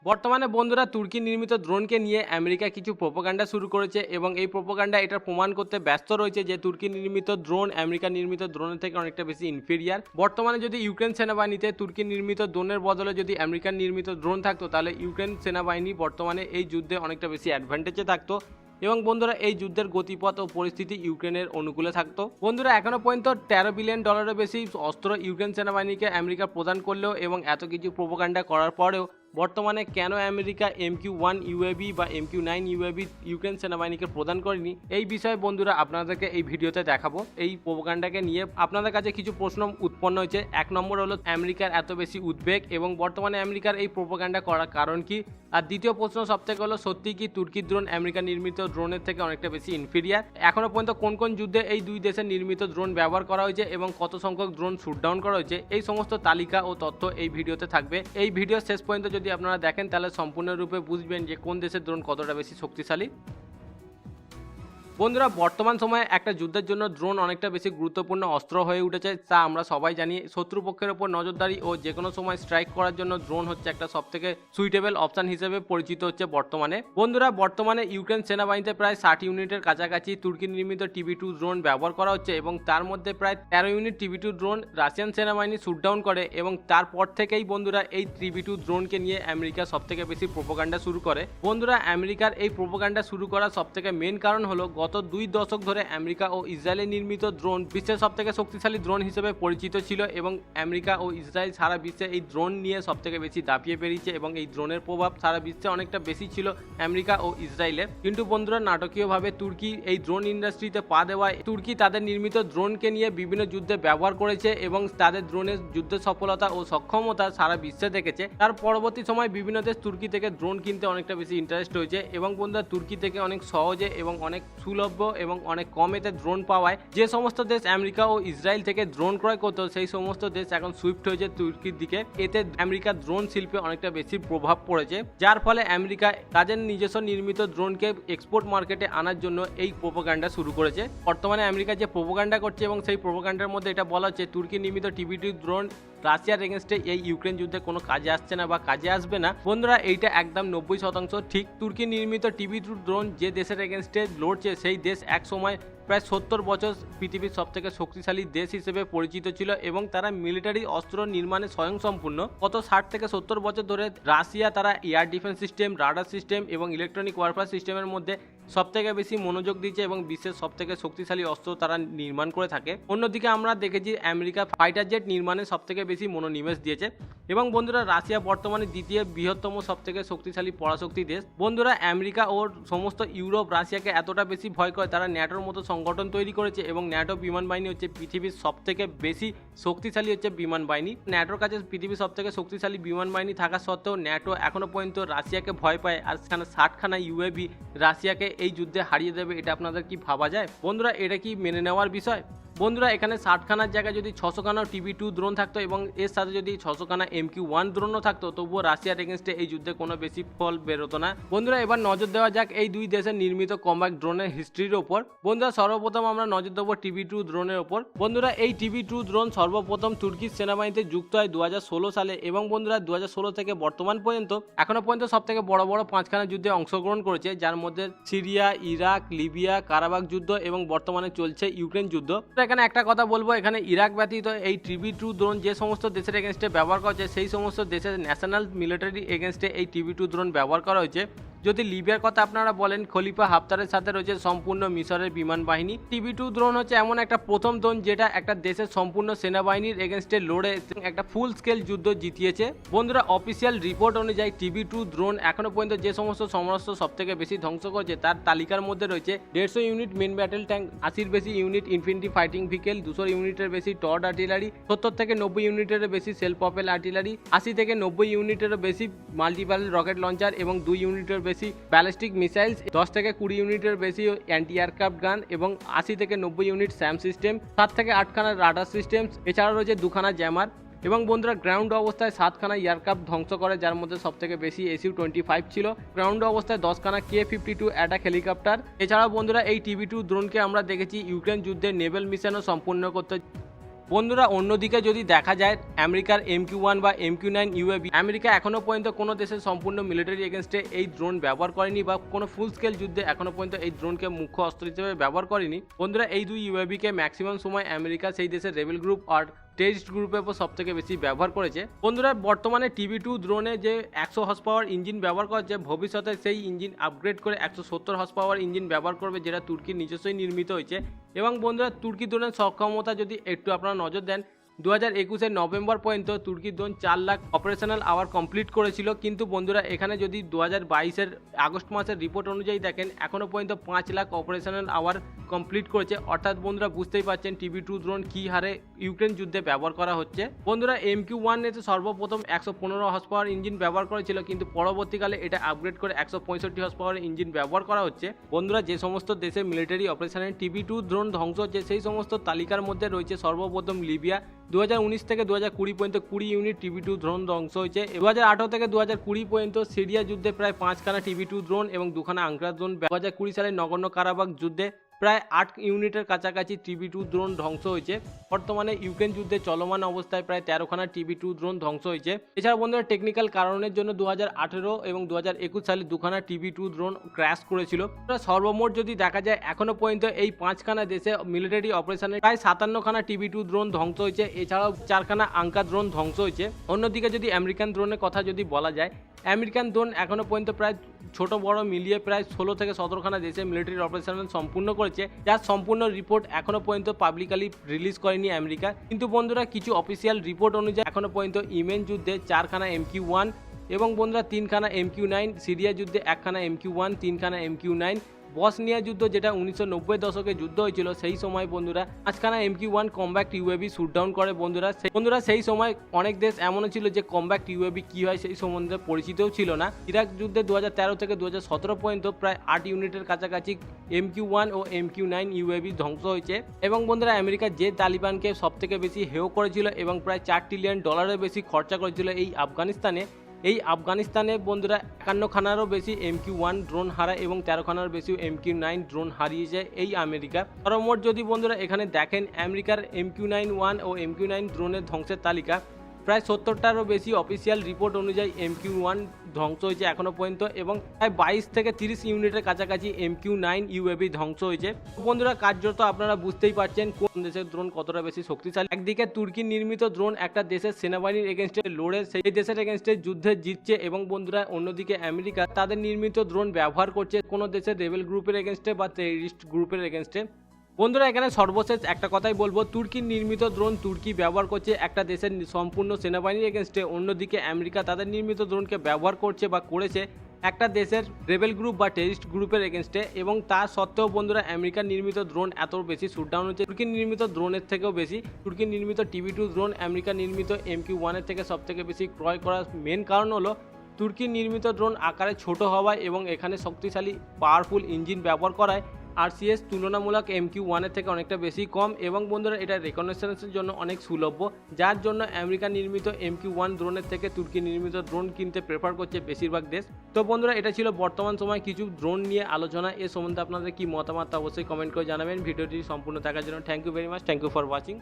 বর্তমানে বন্ধুরা তুর্কি নির্মিত ড্রোনকে নিয়ে আমেরিকা কিছু প্রোপাগান্ডা শুরু করেছে এবং এই প্রোপাগান্ডা এটা প্রমাণ করতে ব্যস্ত রয়েছে যে তুর্কি নির্মিত ড্রোন আমেরিকা নির্মিত ড্রোনের থেকে অনেকটা বেশি ইনফেরিয়ার। বর্তমানে যদি ইউক্রেন সেনাবাহিনীতে তুর্কি নির্মিত ড্রোনের বদলে যদি আমেরিকান নির্মিত ড্রোন থাকতো তাহলে ইউক্রেন সেনাবাহিনী বর্তমানে এই যুদ্ধে অনেকটা বেশি অ্যাডভান্টেজে থাকতো এবং বন্ধুরা এই যুদ্ধের গতিপথ ও পরিস্থিতি ইউক্রেনের অনুকূলে থাকতো। বন্ধুরা এখনো পর্যন্ত $13 বিলিয়ন বেশি অস্ত্র ইউক্রেন সেনাবাহিনীকে আমেরিকা প্রদান করলেও এবং এত কিছু প্রোপাগান্ডা করার পরেও বর্তমানে কেন আমেরিকা mq1 ইউএভি বা mq9 ইউএভি ইউক্রেন সেনাবাহিনীকে প্রদান করেনি এই বিষয়ে বন্ধুরা আপনাদেরকে এই ভিডিওতে দেখাবো। এই প্রোপাগান্ডাকে নিয়ে আপনাদের কাছে কিছু প্রশ্ন উৎপন্ন হয়েছে। এক নম্বর হলো আমেরিকার এত বেশি উদ্বেগ এবং বর্তমানে আমেরিকার এই প্রোপাগান্ডা করার কারণ কি, আর দ্বিতীয় প্রশ্ন সবথেকে হলো সত্যি কি তুর্কি ড্রোন আমেরিকা নির্মিত ড্রোনের থেকে অনেকটা বেশি ইনফেরিয়ার। এখনো পর্যন্ত কোন কোন যুদ্ধে এই দুই দেশের নির্মিত ড্রোন ব্যবহার করা হয়েছে এবং কত সংখ্যক ড্রোন শুটডাউন করা হয়েছে এই সমস্ত তালিকা ও তথ্য এই ভিডিওতে থাকবে। এই ভিডিও শেষ পর্যন্ত যদি আপনারা দেখেন তাহলে সম্পূর্ণরূপে বুঝবেন যে কোন দেশের ড্রোন কতটা বেশি শক্তিশালী। বন্ধুরা বর্তমান সময়ে একটা যুদ্ধের জন্য ড্রোন অনেকটা বেশি গুরুত্বপূর্ণ অস্ত্র হয়ে উঠেছে, তা আমরা সবাই জানি। শত্রুপক্ষের ওপর নজরদারি ও যে কোনো সময় স্ট্রাইক করার জন্য ড্রোন হচ্ছে একটা সবথেকে সুইটেবল অপশন হিসেবে পরিচিত হচ্ছে বর্তমানে। বন্ধুরা বর্তমানে ইউক্রেন সেনাবাহিনীতে প্রায় 60 ইউনিটের কাছাকাছি তুর্কি নির্মিত tb2 ড্রোন ব্যবহার করা হচ্ছে এবং তার মধ্যে প্রায় 13 ইউনিট tb2 ড্রোন রাশিয়ান সেনাবাহিনী শুটডাউন করে এবং তারপর থেকেই বন্ধুরা এই tb2 ড্রোনকে নিয়ে আমেরিকা সবথেকে বেশি প্রোপাগান্ডা শুরু করে। বন্ধুরা আমেরিকার এই প্রোপাগান্ডা শুরু করার সবথেকে মেন কারণ হলো গত 2 দশক ধরে আমেরিকা ও ইসরায়েলের নির্মিত ড্রোন বিশ্বের সবথেকে শক্তিশালী ড্রোন হিসেবে পরিচিত ছিল এবং আমেরিকা ও ইসরায়েল সারা বিশ্বে এই ড্রোন নিয়ে সবথেকে বেশি দাপিয়ে বেরিয়েছে এবং এই ড্রোনের প্রভাব সারা বিশ্বে অনেকটা বেশি ছিল আমেরিকা ও ইসরায়েলের। কিন্তু বন্ধুরা নাটকীয়ভাবে তুর্কি এই ড্রোন ইন্ডাস্ট্রিতে পা দেওয়ায় তুর্কি তাদের নির্মিত ড্রোনকে নিয়ে বিভিন্ন যুদ্ধে ব্যবহার করেছে এবং তাদের ড্রোনের যুদ্ধের সফলতা ও সক্ষমতা সারা বিশ্বে দেখেছে। তার পরবর্তী সময় বিভিন্ন দেশ তুর্কি থেকে ড্রোন কিনতে অনেকটা বেশি ইন্টারেস্ট হয়েছে এবং বন্ধুরা তুর্কি থেকে অনেক সহজে এবং অনেক সুলভ্য এবং অনেক কমেতে ড্রোন পাওয়ায় যে সমস্ত দেশ আমেরিকা ও ইসরায়েল থেকে ড্রোন ক্রয় করতো সেই সমস্ত দেশ এখন সুইফট হয়েছে তুর্কির দিকে। এতে আমেরিকার ড্রোন শিল্পে অনেকটা বেশি প্রভাব পড়েছে, যার ফলে আমেরিকা তাদের নিজস্ব নির্মিত ড্রোনকে এক্সপোর্ট মার্কেটে আনার জন্য এই প্রোপাগান্ডা শুরু করেছে। বর্তমানে আমেরিকা যে প্রোপাগান্ডা করছে এবং সেই প্রোপাগান্ডার মধ্যে এটা বলা হচ্ছে তুর্কি নির্মিত tb2 ড্রোন রাশিয়ার এগেনস্টে এই ইউক্রেন যুদ্ধে কোনো কাজে আসছে না বা কাজে আসবে না। বন্ধুরা এইটা একদম 90% ঠিক। তুর্কি নির্মিত tb2 ড্রোন যে দেশের এগেনস্টে লড়ছে সেই দেশ এক সময় প্রায় 70 বছর পৃথিবীর সবথেকে শক্তিশালী দেশ হিসেবে পরিচিত ছিল এবং তারা মিলিটারি অস্ত্র নির্মাণে স্বয়ংসম্পূর্ণ। গত 60 থেকে 70 বছর ধরে রাশিয়া তারা air defence system, radar system এবং ইলেকট্রনিক ওয়ারফেয়ার সিস্টেমের মধ্যে সবথেকে বেশি মনোযোগ দিয়েছে এবং বিশ্বের সবথেকে শক্তিশালী অস্ত্র তারা নির্মাণ করে থাকে। অন্যদিকে আমরা দেখেছি আমেরিকা ফাইটার জেট নির্মাণে সবথেকে বেশি মনোনিবেশ দিয়েছে এবং বন্ধুরা রাশিয়া বর্তমানে দ্বিতীয় বৃহত্তম সবথেকে শক্তিশালী পরাশক্তি দেশ। বন্ধুরা আমেরিকা ও সমস্ত ইউরোপ রাশিয়াকে এতটা বেশি ভয় করে তারা ন্যাটোর মতো সংগঠন তৈরি করেছে এবং ন্যাটো বিমান বাহিনী হচ্ছে পৃথিবীর সবথেকে বেশি শক্তিশালী হচ্ছে বিমান বাহিনী। ন্যাটোর কাছে পৃথিবীর সবথেকে শক্তিশালী বিমান বাহিনী থাকা সত্ত্বেও ন্যাটো এখনো পর্যন্ত রাশিয়াকে ভয় পায় আর সেখানে 60খানা ইউএভি রাশিয়াকে এই যুদ্ধে হারিয়ে দেবে, এটা আপনাদের কি ভাবা যায়? বন্ধুরা এটা কি মেনে নেওয়ার বিষয়? বন্ধুরা এখানে 60খানার জায়গায় যদি 600খানা tb2 ড্রোন থাকতো এবং এর সাথে যদি 600খানা mq1 ড্রোনও থাকতো তবুও রাশিয়ার এগেনস্টে এই যুদ্ধে কোনো বেশি ফল বেরোতো না। বন্ধুরা এবার নজর দেওয়া যাক এই দুই দেশের নির্মিত কম্ব্যাক্ট ড্রোনের হিস্ট্রির ওপর। বন্ধুরা সর্বপ্রথম আমরা নজর দেবো tb2 ড্রোনের ওপর। বন্ধুরা এই tb2 ড্রোন সর্বপ্রথম তুর্কিশ সেনাবাহিনীতে যুক্ত হয় 2016 সালে এবং বন্ধুরা 2016 থেকে বর্তমান পর্যন্ত এখনো পর্যন্ত সবথেকে বড় বড় 5খানা যুদ্ধে অংশগ্রহণ করেছে, যার মধ্যে সিরিয়া, ইরাক, লিবিয়া, কারাবাখ যুদ্ধ এবং বর্তমানে চলছে ইউক্রেন যুদ্ধ। এখানে একটা কথা বলবো, এখানে ইরাক ব্যতীত এই tb2 ড্রোন যে সমস্ত দেশের এগেনস্টে ব্যবহার করা হচ্ছে সেই সমস্ত দেশের ন্যাশনাল মিলিটারি এগেনস্টে এই tb2 ড্রোন ব্যবহার করা হয়েছে। যদি লিবিয়ার কথা আপনারা বলেন খলিফা হাফতারের সাথে রয়েছে সম্পূর্ণ মিশরের বিমান বাহিনী। tb2 ড্রোন হচ্ছে এমন একটা প্রথম ড্রোন যেটা একটা দেশের সম্পূর্ণ সেনাবাহিনীর এগেনস্টে লড়ে একটা ফুল স্কেল যুদ্ধ জিতিয়েছে। বন্ধুরা অফিসিয়াল রিপোর্ট অনুযায়ী tb2 ড্রোন এখনো পর্যন্ত যে সমস্ত সমরাস্ত্র সবথেকে বেশি ধ্বংস করেছে তার তালিকার মধ্যে রয়েছে 150 ইউনিট মেন ব্যাটেল ট্যাঙ্ক, 80-এর বেশি ইউনিট ইনফেন্ট্রি ফাইটিং ভেহিকেল, 200 ইউনিটের বেশি টর্ড আর্টিলারি, 70 থেকে 90 ইউনিটের বেশি সেলফ প্রপেল আর্টিলারি, 80 থেকে 90 ইউনিটের বেশি মাল্টিপ্যাল রকেট লঞ্চার এবং 2 ইউনিটের বেশি ব্যালিস্টিক মিসাইলস, 10 থেকে 20 ইউনিটের বেশি অ্যান্টি এয়ারক্রাফট গান এবং 80 থেকে 90 ইউনিট স্যাম সিস্টেম, 7 থেকে 8খানা রাডার সিস্টেম, এছাড়াও রয়েছে 2খানা জ্যামার এবং বন্ধুরা গ্রাউন্ড অবস্থায় 7খানা এয়ারক্রাফট ধ্বংস করে, যার মধ্যে সবথেকে বেশি SU-25 ছিল। গ্রাউন্ড অবস্থায় 10খানা K-52 অ্যাটাক হেলিকপ্টার। এছাড়াও বন্ধুরা এই tb2 ড্রোনকে আমরা দেখেছি ইউক্রেন যুদ্ধে নেভেল মিশনও সম্পূর্ণ করতে। বন্ধুরা অন্যদিকে যদি দেখা যায় আমেরিকার mq1 বা mq9 ইউএভি, আমেরিকা এখনো পর্যন্ত কোনো দেশের সম্পূর্ণ মিলিটারি এগেনস্টে এই ড্রোন ব্যবহার করেনি বা কোনো ফুল স্কেল যুদ্ধে এখনো পর্যন্ত এই ড্রোনকে মুখ্য অস্ত্র হিসেবে ব্যবহার করেনি। বন্ধুরা এই দুই ইউএভিকে ম্যাক্সিমাম সময় আমেরিকা সেই দেশের রেবেল গ্রুপ আর টেররিস্ট গ্রুপের উপর সব থেকে বেশি ব্যবহার করেছে। বন্ধুরা বর্তমানে tb2 ড্রোনে যে 100 হর্স পাওয়ার ইঞ্জিন ব্যবহার করেছে, ভবিষ্যতে সেই ইঞ্জিন আপগ্রেড করে 170 হর্স পাওয়ার ইঞ্জিন ব্যবহার করবে, যেটা তুর্কির নিজস্বই নির্মিত হয়েছে। এবং বন্ধুরা তুর্কি ড্রোনের সক্ষমতা যদি একটু আপনারা নজর দেন, 2021 নভেম্বর পর্যন্ত তুর্কি drone 4 lakh operational hour complete করেছিল। কিন্তু বন্ধুরা এখানে যদি 2022 আগস্ট মাসের রিপোর্ট অনুযায়ী দেখেন, এখনও পর্যন্ত 5 লাখ অপারেশনাল আওয়ার কমপ্লিট করেছে। অর্থাৎ বন্ধুরা বুঝতেই পারছেন tb2 ড্রোন কী হারে ইউক্রেন যুদ্ধে ব্যবহার করা হচ্ছে। বন্ধুরা mq1 এতে সর্বপ্রথম 115 হর্স পাওয়ার ইঞ্জিন ব্যবহার করেছিল, কিন্তু পরবর্তীকালে এটা আপগ্রেড করে 165 হর্স পাওয়ার ইঞ্জিন ব্যবহার করা হচ্ছে। বন্ধুরা যে সমস্ত দেশে মিলিটারি অপারেশনে tb2 ড্রোন ধ্বংস হচ্ছে, সেই সমস্ত তালিকার মধ্যে রয়েছে সর্বপ্রথম লিবিয়া। 2019 থেকে 2020 পর্যন্ত 20 ইউনিট tb2 ড্রোন ধ্বংস হয়েছে। 2018 থেকে 2020 পর্যন্ত সিরিয়া যুদ্ধে প্রায় 5খানা tb2 ড্রোন এবং 2খানা আঙ্করা ড্রোন। 2020 সালে নগর্ণ কারাবাখ যুদ্ধে প্রায় 8 ইউনিটের কাছাকাছি tb2 ড্রোন ধ্বংস হয়েছে। বর্তমানে ইউক্রেন যুদ্ধে চলমান অবস্থায় প্রায় 13খানা tb2 ড্রোন ধ্বংস হয়েছে। এছাড়া বন্ধুরা টেকনিক্যাল কারণের জন্য 2018 এবং 2021 সালে 2খানা tb2 ড্রোন ক্র্যাশ করেছিল। সর্বমোট যদি দেখা যায় এখনো পর্যন্ত এই 5খানা দেশে মিলিটারি অপারেশনে প্রায় 57খানা tb2 ড্রোন ধ্বংস হয়েছে। এছাড়াও 4খানা আঙ্কা ড্রোন ধ্বংস হয়েছে। অন্যদিকে যদি আমেরিকান ড্রোনের কথা যদি বলা যায়, আমেরিকান ড্রোন এখনো পর্যন্ত প্রায় ছোট বড় মিলিয়ে প্রায় 16 থেকে 17খানা দেশে মিলিটারি অপারেশন সম্পূর্ণ করেছে, যার সম্পূর্ণ রিপোর্ট এখনো পর্যন্ত পাবলিকালি রিলিজ করেনি আমেরিকা। কিন্তু বন্ধুরা কিছু অফিসিয়াল রিপোর্ট অনুযায়ী এখনো পর্যন্ত ইয়েমেন যুদ্ধে 4খানা mq1 এবং বন্ধুরা 3খানা mq9, সিরিয়া যুদ্ধে 1খানা mq1, 3খানা mq9, বসনিয়া যুদ্ধ যেটা 1990 দশকে যুদ্ধ হয়েছিল, সেই সময় বন্ধুরা 5খানা mq1 কম্ব্যাক্ট ইউএভি শুটডাউন করে। বন্ধুরা সেই সময় অনেক দেশ এমনও ছিল যে কম্ব্যাক্ট ইউএভি কি হয় সেই সম্বন্ধে পরিচিতও ছিল না। ইরাক যুদ্ধে 2013 থেকে 2017 পর্যন্ত প্রায় 8 ইউনিটের কাছাকাছি mq1 ও mq9 ইউএভি ধ্বংস হয়েছে। এবং বন্ধুরা আমেরিকা যে তালিবানকে সবথেকে বেশি হেয় করেছিল এবং প্রায় $4 ট্রিলিয়ন বেশি খরচা করেছিল এই আফগানিস্তানে বন্ধুরা 51খানারও বেশি mq1 ড্রোন হারায় এবং 13খানার বেশি mq9 ড্রোন হারিয়েছে এই আমেরিকা। সর্বমোট যদি বন্ধুরা এখানে দেখেন আমেরিকার mq9 ও mq9 ড্রোনের ধ্বংসের তালিকা, প্রায় 70টারও বেশি অফিসিয়াল রিপোর্ট অনুযায়ী mq1 ধ্বংস হয়েছে এখনো পর্যন্ত এবং প্রায় 22 থেকে 30 ইউনিটের কাছাকাছি mq9 ইউএভি ধ্বংস হয়েছে। বন্ধুরা কার্যত আপনারা বুঝতেই পারছেন কোন দেশের ড্রোন কতটা বেশি শক্তিশালী। একদিকে তুর্কির নির্মিত ড্রোন একটা দেশের সেনাবাহিনীর এগেনস্টে লড়ে সেই দেশের এগেনস্টে যুদ্ধে জিতছে, এবং বন্ধুরা অন্যদিকে আমেরিকা তাদের নির্মিত ড্রোন ব্যবহার করছে কোনো দেশের রেবেল গ্রুপের এগেনস্টে বা টেররিস্ট গ্রুপের এগেনস্টে। বন্ধুরা এখানে সর্বশেষ একটা কথাই বলবো, তুর্কির নির্মিত ড্রোন তুর্কি ব্যবহার করছে একটা দেশের সম্পূর্ণ সেনাবাহিনীর এগেনস্টে, অন্যদিকে আমেরিকা তাদের নির্মিত ড্রোনকে ব্যবহার করছে বা করেছে একটা দেশের রেবেল গ্রুপ বা টেররিস্ট গ্রুপের এগেনস্টে। এবং তা সত্ত্বেও বন্ধুরা আমেরিকার নির্মিত ড্রোন এত বেশি শুটডাউন হচ্ছে তুর্কির নির্মিত ড্রোনের থেকেও বেশি। তুর্কির নির্মিত tb2 ড্রোন আমেরিকার নির্মিত mq1 এর থেকে সব থেকে বেশি ক্রয় করার মেন কারণ হলো তুর্কির নির্মিত ড্রোন আকারে ছোট হওয়ায় এবং এখানে শক্তিশালী পাওয়ারফুল ইঞ্জিন ব্যবহার করায় আরসিএস তুলনামূলক mq1 এর থেকে অনেকটা বেশি কম, এবং বন্ধুরা এটা রেকগনিশনের জন্য অনেক সুলভ্য, যার জন্য আমেরিকা নির্মিত mq1 ড্রোনের থেকে তুর্কি নির্মিত ড্রোন কিনতে প্রেফার করছে বেশিরভাগ দেশ। তো বন্ধুরা এটা ছিল বর্তমান সময় কিছু ড্রোন নিয়ে আলোচনা। এ সম্বন্ধে আপনাদের কি মতামত অবশ্যই কমেন্ট করে জানাবেন। ভিডিওটি সম্পূর্ণ দেখার জন্য thank you very much, thank you for watching.